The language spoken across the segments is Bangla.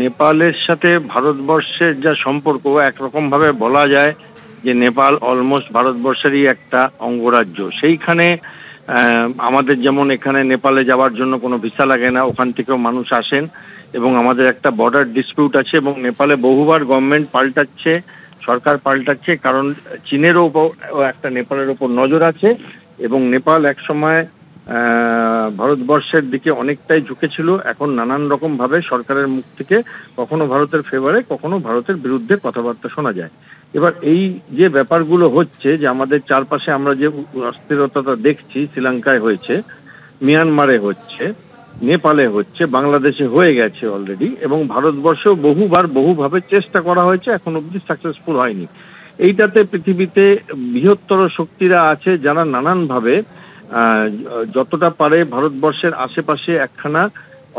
নেপালের সাথে ভারতবর্ষের যা সম্পর্ক একরকম ভাবে বলা যায় যে নেপাল অলমোস্ট ভারতবর্ষেরই একটা অঙ্গরাজ্য। সেইখানে আমাদের যেমন এখানে নেপালে যাওয়ার জন্য কোনো ভিসা লাগে না, ওখান থেকেও মানুষ আসেন এবং আমাদের একটা বর্ডার ডিসপিউট আছে এবং নেপালে বহুবার গভর্নমেন্ট পাল্টাচ্ছে, সরকার পাল্টাচ্ছে, কারণ চীনেরও একটা নেপালের ওপর নজর আছে এবং নেপাল একসময় ভারতবর্ষের দিকে অনেকটাই ঝুঁকেছিল। এখন নানান রকম ভাবে সরকারের মুখ থেকে কখনো ভারতের ফেভারে কখনো ভারতের বিরুদ্ধে কথাবার্তা শোনা যায়। এবার এই যে ব্যাপারগুলো হচ্ছে, যে আমাদের চারপাশে আমরা যে অস্থিরতাটা দেখছি, শ্রীলঙ্কায় হয়েছে, মিয়ানমারে হচ্ছে, নেপালে হচ্ছে, বাংলাদেশে হয়ে গেছে অলরেডি, এবং ভারতবর্ষেও বহুভাবে চেষ্টা করা হয়েছে, এখন অবধি সাকসেসফুল হয়নি। এইটাতে পৃথিবীতে বৃহত্তর শক্তিরা আছে যারা নানানভাবে যতটা পারে ভারতবর্ষের আশেপাশে একখানা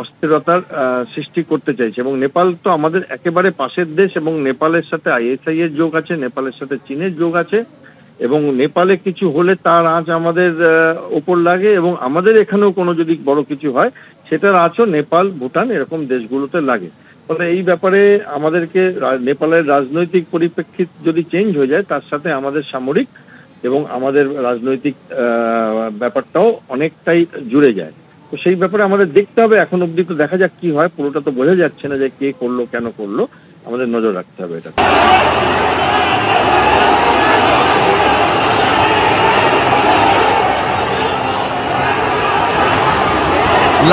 অস্থিরতার সৃষ্টি করতে চাইছে। এবং নেপাল তো আমাদের একেবারে পাশের দেশ এবং নেপালের সাথে আইএসআই এর যোগ আছে, নেপালের সাথে চীনের যোগ আছে এবং নেপালে কিছু হলে তার আঁচ আমাদের ওপর লাগে এবং আমাদের এখানেও কোনো যদি বড় কিছু হয় সেটার আঁচও নেপাল, ভুটান এরকম দেশগুলোতে লাগে। ফলে এই ব্যাপারে আমাদেরকে নেপালের রাজনৈতিক পরিপ্রেক্ষিত যদি চেঞ্জ হয়ে যায় তার সাথে আমাদের সামরিক এবং আমাদের রাজনৈতিক ব্যাপারটাও অনেকটাই জুড়ে যায়। তো সেই ব্যাপারে আমাদের দেখতে হবে, এখন অবধি তো দেখা যাক কি হয়, পুরোটা তো বোঝা যাচ্ছে না যে কে করলো কেন করলো, আমাদের নজর রাখতে হবে এটা।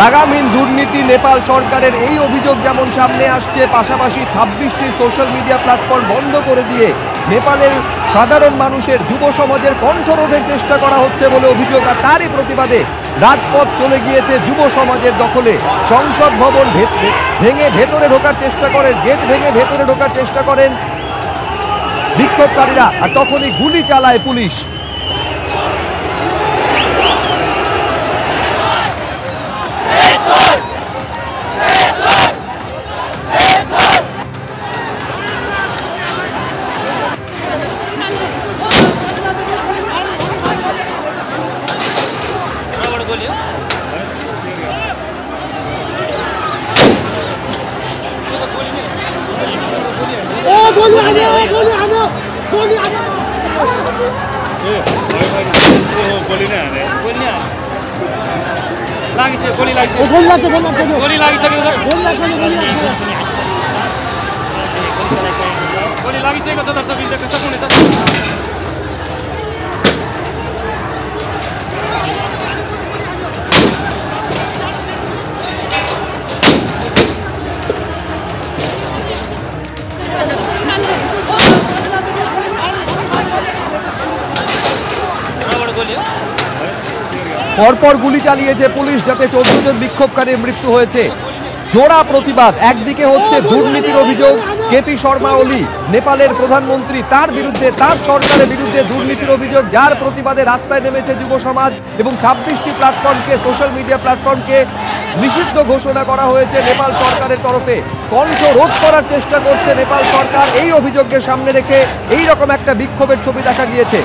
লাগামহীন দুর্নীতি নেপাল সরকারের এই অভিযোগ যেমন সামনে আসছে, পাশাপাশি 26টি সোশ্যাল মিডিয়া প্ল্যাটফর্ম বন্ধ করে দিয়ে নেপালের সাধারণ মানুষের, যুব সমাজের কণ্ঠরোধের চেষ্টা করা হচ্ছে বলে অভিযোগ। আর তারই প্রতিবাদে রাজপথ চলে গিয়েছে যুব সমাজের দখলে। সংসদ ভবন ভেঙে ভেতরে ঢোকার চেষ্টা করেন, গেট ভেঙে ভেতরে ঢোকার চেষ্টা করেন বিক্ষোভকারীরা, আর তখনই গুলি চালায় পুলিশ। পরপর গুলি চালিয়েছে পুলিশ, যাতে 14 জন বিক্ষোভকারীর মৃত্যু হয়েছে। জোড়া প্রতিবাদ, একদিকে হচ্ছে দুর্নীতির অভিযোগ, কেপি শর্মা ওলি নেপালের প্রধানমন্ত্রী, তার বিরুদ্ধে, তার সরকারের বিরুদ্ধে দুর্নীতির অভিযোগ, যার প্রতিবাদে রাস্তায় নেমেছে যুব সমাজ এবং 26টি প্ল্যাটফর্মকে, সোশ্যাল মিডিয়া প্ল্যাটফর্মকে নিষিদ্ধ ঘোষণা করা হয়েছে নেপাল সরকারের তরফে। কণ্ঠ রোধ করার চেষ্টা করছে নেপাল সরকার, এই অভিযোগকে সামনে রেখে এই রকম একটা বিক্ষোভের ছবি দেখা গিয়েছে।